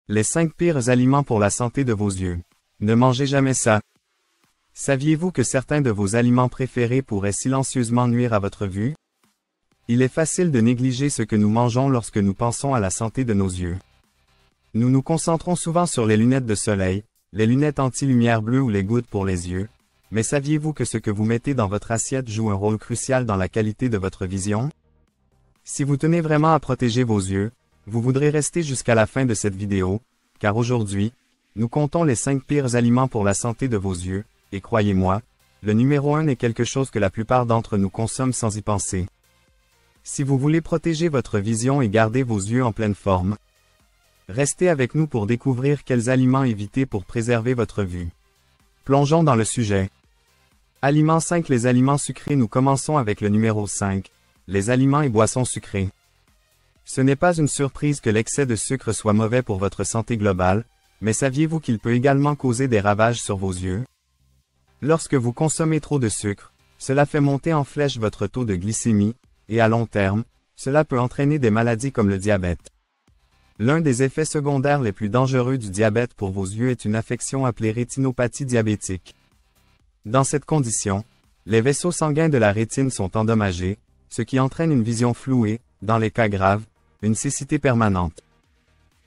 Les 5 pires aliments pour la santé de vos yeux. Ne mangez jamais ça. Saviez-vous que certains de vos aliments préférés pourraient silencieusement nuire à votre vue? Il est facile de négliger ce que nous mangeons lorsque nous pensons à la santé de nos yeux. Nous nous concentrons souvent sur les lunettes de soleil, les lunettes anti-lumière bleue ou les gouttes pour les yeux, mais saviez-vous que ce que vous mettez dans votre assiette joue un rôle crucial dans la qualité de votre vision? Si vous tenez vraiment à protéger vos yeux, vous voudrez rester jusqu'à la fin de cette vidéo, car aujourd'hui, nous comptons les 5 pires aliments pour la santé de vos yeux, et croyez-moi, le numéro 1 est quelque chose que la plupart d'entre nous consomment sans y penser. Si vous voulez protéger votre vision et garder vos yeux en pleine forme, restez avec nous pour découvrir quels aliments éviter pour préserver votre vue. Plongeons dans le sujet. Aliments 5. Les aliments sucrés. Nous commençons avec le numéro 5, les aliments et boissons sucrées. Ce n'est pas une surprise que l'excès de sucre soit mauvais pour votre santé globale, mais saviez-vous qu'il peut également causer des ravages sur vos yeux? Lorsque vous consommez trop de sucre, cela fait monter en flèche votre taux de glycémie, et à long terme, cela peut entraîner des maladies comme le diabète. L'un des effets secondaires les plus dangereux du diabète pour vos yeux est une affection appelée rétinopathie diabétique. Dans cette condition, les vaisseaux sanguins de la rétine sont endommagés, ce qui entraîne une vision floue et, dans les cas graves, une cécité permanente.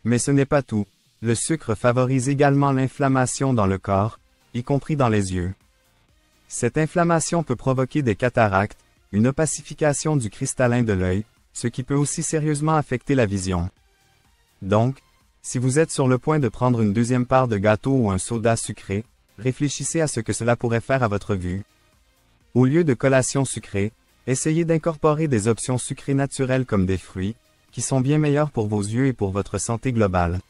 Mais ce n'est pas tout, le sucre favorise également l'inflammation dans le corps, y compris dans les yeux. Cette inflammation peut provoquer des cataractes, une opacification du cristallin de l'œil, ce qui peut aussi sérieusement affecter la vision. Donc, si vous êtes sur le point de prendre une deuxième part de gâteau ou un soda sucré, réfléchissez à ce que cela pourrait faire à votre vue. Au lieu de collations sucrées, essayez d'incorporer des options sucrées naturelles comme des fruits, qui sont bien meilleurs pour vos yeux et pour votre santé globale.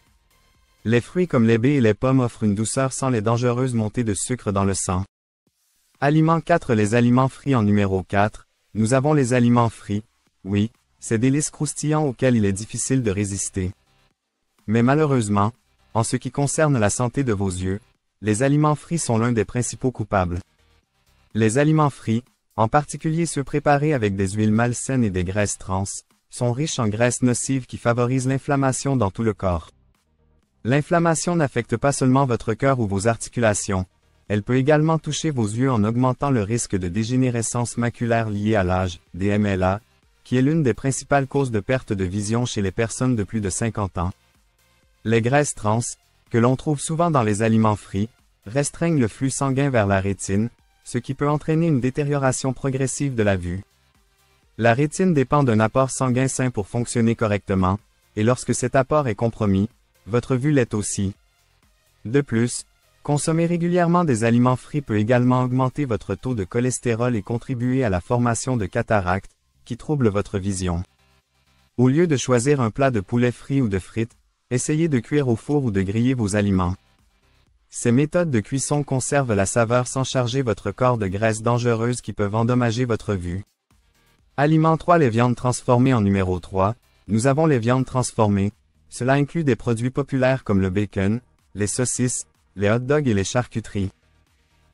Les fruits comme les baies et les pommes offrent une douceur sans les dangereuses montées de sucre dans le sang. Aliments 4. Les aliments frits. En numéro 4, nous avons les aliments frits. Oui, ces délices croustillants auxquels il est difficile de résister. Mais malheureusement, en ce qui concerne la santé de vos yeux, les aliments frits sont l'un des principaux coupables. Les aliments frits, en particulier ceux préparés avec des huiles malsaines et des graisses trans, sont riches en graisses nocives qui favorisent l'inflammation dans tout le corps. L'inflammation n'affecte pas seulement votre cœur ou vos articulations, elle peut également toucher vos yeux en augmentant le risque de dégénérescence maculaire liée à l'âge, DMLA, qui est l'une des principales causes de perte de vision chez les personnes de plus de 50 ans. Les graisses trans, que l'on trouve souvent dans les aliments frits, restreignent le flux sanguin vers la rétine, ce qui peut entraîner une détérioration progressive de la vue. La rétine dépend d'un apport sanguin sain pour fonctionner correctement, et lorsque cet apport est compromis, votre vue l'est aussi. De plus, consommer régulièrement des aliments frits peut également augmenter votre taux de cholestérol et contribuer à la formation de cataractes, qui troublent votre vision. Au lieu de choisir un plat de poulet frit ou de frites, essayez de cuire au four ou de griller vos aliments. Ces méthodes de cuisson conservent la saveur sans charger votre corps de graisses dangereuses qui peuvent endommager votre vue. Aliments 3. Les viandes transformées. En numéro 3, nous avons les viandes transformées. Cela inclut des produits populaires comme le bacon, les saucisses, les hot-dogs et les charcuteries.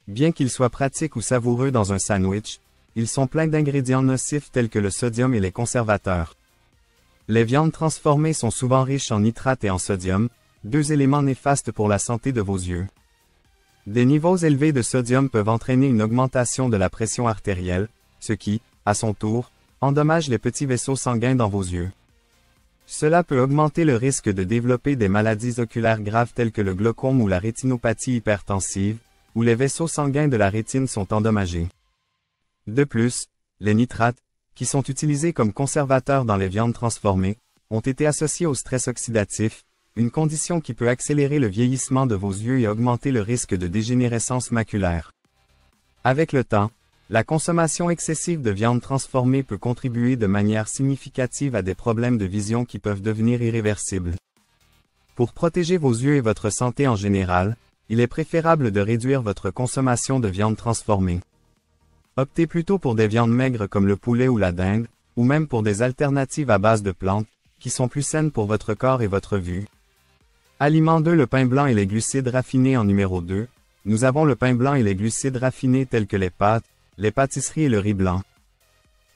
Bien qu'ils soient pratiques ou savoureux dans un sandwich, ils sont pleins d'ingrédients nocifs tels que le sodium et les conservateurs. Les viandes transformées sont souvent riches en nitrate et en sodium, deux éléments néfastes pour la santé de vos yeux. Des niveaux élevés de sodium peuvent entraîner une augmentation de la pression artérielle, ce qui, à son tour, endommage les petits vaisseaux sanguins dans vos yeux. Cela peut augmenter le risque de développer des maladies oculaires graves telles que le glaucome ou la rétinopathie hypertensive, où les vaisseaux sanguins de la rétine sont endommagés. De plus, les nitrates, qui sont utilisés comme conservateurs dans les viandes transformées, ont été associés au stress oxydatif, une condition qui peut accélérer le vieillissement de vos yeux et augmenter le risque de dégénérescence maculaire. Avec le temps, la consommation excessive de viande transformée peut contribuer de manière significative à des problèmes de vision qui peuvent devenir irréversibles. Pour protéger vos yeux et votre santé en général, il est préférable de réduire votre consommation de viande transformée. Optez plutôt pour des viandes maigres comme le poulet ou la dinde, ou même pour des alternatives à base de plantes, qui sont plus saines pour votre corps et votre vue. Aliments 2. Le pain blanc et les glucides raffinés. En numéro 2, nous avons le pain blanc et les glucides raffinés tels que les pâtes, les pâtisseries et le riz blanc.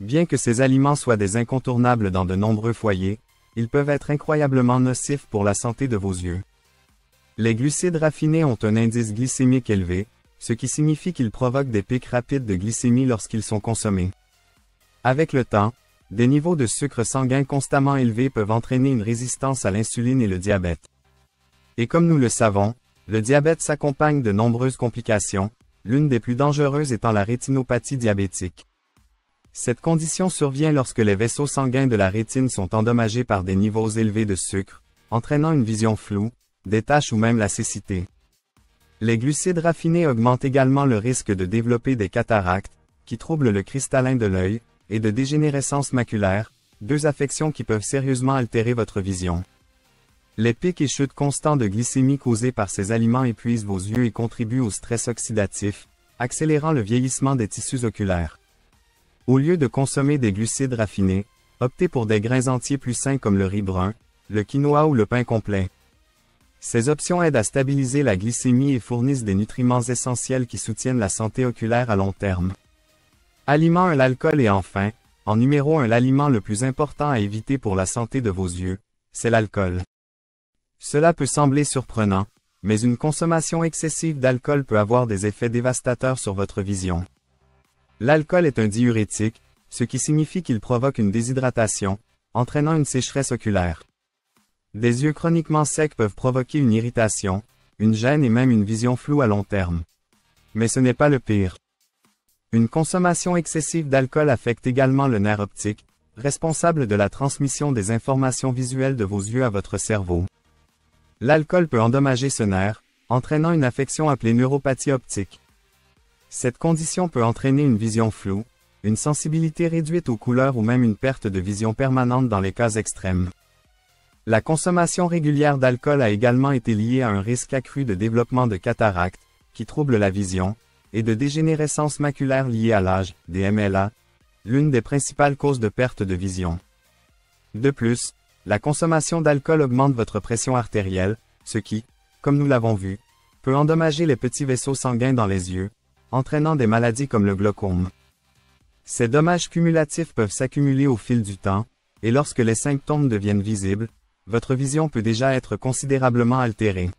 Bien que ces aliments soient des incontournables dans de nombreux foyers, ils peuvent être incroyablement nocifs pour la santé de vos yeux. Les glucides raffinés ont un indice glycémique élevé, ce qui signifie qu'ils provoquent des pics rapides de glycémie lorsqu'ils sont consommés. Avec le temps, des niveaux de sucre sanguin constamment élevés peuvent entraîner une résistance à l'insuline et le diabète. Et comme nous le savons, le diabète s'accompagne de nombreuses complications, l'une des plus dangereuses étant la rétinopathie diabétique. Cette condition survient lorsque les vaisseaux sanguins de la rétine sont endommagés par des niveaux élevés de sucre, entraînant une vision floue, des taches ou même la cécité. Les glucides raffinés augmentent également le risque de développer des cataractes, qui troublent le cristallin de l'œil, et de dégénérescence maculaire, deux affections qui peuvent sérieusement altérer votre vision. Les pics et chutes constants de glycémie causés par ces aliments épuisent vos yeux et contribuent au stress oxydatif, accélérant le vieillissement des tissus oculaires. Au lieu de consommer des glucides raffinés, optez pour des grains entiers plus sains comme le riz brun, le quinoa ou le pain complet. Ces options aident à stabiliser la glycémie et fournissent des nutriments essentiels qui soutiennent la santé oculaire à long terme. Aliment 1. L'alcool. Et enfin, en numéro 1, l'aliment le plus important à éviter pour la santé de vos yeux, c'est l'alcool. Cela peut sembler surprenant, mais une consommation excessive d'alcool peut avoir des effets dévastateurs sur votre vision. L'alcool est un diurétique, ce qui signifie qu'il provoque une déshydratation, entraînant une sécheresse oculaire. Des yeux chroniquement secs peuvent provoquer une irritation, une gêne et même une vision floue à long terme. Mais ce n'est pas le pire. Une consommation excessive d'alcool affecte également le nerf optique, responsable de la transmission des informations visuelles de vos yeux à votre cerveau. L'alcool peut endommager ce nerf, entraînant une affection appelée neuropathie optique. Cette condition peut entraîner une vision floue, une sensibilité réduite aux couleurs ou même une perte de vision permanente dans les cas extrêmes. La consommation régulière d'alcool a également été liée à un risque accru de développement de cataractes, qui troublent la vision, et de dégénérescence maculaire liée à l'âge, des MLA, l'une des principales causes de perte de vision. De plus, la consommation d'alcool augmente votre pression artérielle, ce qui, comme nous l'avons vu, peut endommager les petits vaisseaux sanguins dans les yeux, entraînant des maladies comme le glaucome. Ces dommages cumulatifs peuvent s'accumuler au fil du temps, et lorsque les symptômes deviennent visibles, votre vision peut déjà être considérablement altérée.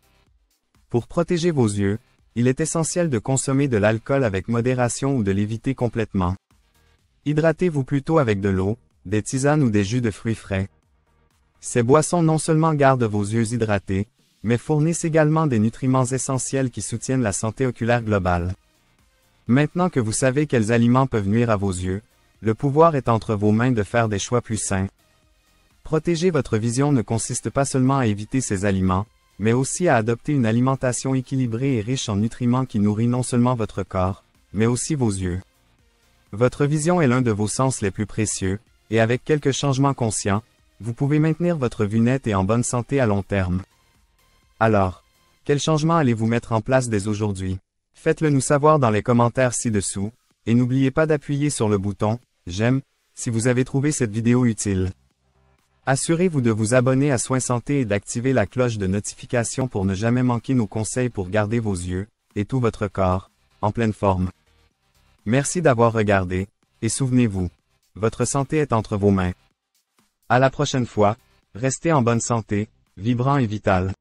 Pour protéger vos yeux, il est essentiel de consommer de l'alcool avec modération ou de l'éviter complètement. Hydratez-vous plutôt avec de l'eau, des tisanes ou des jus de fruits frais. Ces boissons non seulement gardent vos yeux hydratés, mais fournissent également des nutriments essentiels qui soutiennent la santé oculaire globale. Maintenant que vous savez quels aliments peuvent nuire à vos yeux, le pouvoir est entre vos mains de faire des choix plus sains. Protéger votre vision ne consiste pas seulement à éviter ces aliments, mais aussi à adopter une alimentation équilibrée et riche en nutriments qui nourrit non seulement votre corps, mais aussi vos yeux. Votre vision est l'un de vos sens les plus précieux, et avec quelques changements conscients, vous pouvez maintenir votre vue nette et en bonne santé à long terme. Alors, quels changements allez-vous mettre en place dès aujourd'hui? Faites-le nous savoir dans les commentaires ci-dessous, et n'oubliez pas d'appuyer sur le bouton « J'aime » si vous avez trouvé cette vidéo utile. Assurez-vous de vous abonner à Soins Santé et d'activer la cloche de notification pour ne jamais manquer nos conseils pour garder vos yeux, et tout votre corps, en pleine forme. Merci d'avoir regardé, et souvenez-vous, votre santé est entre vos mains. À la prochaine fois, restez en bonne santé, vibrant et vital.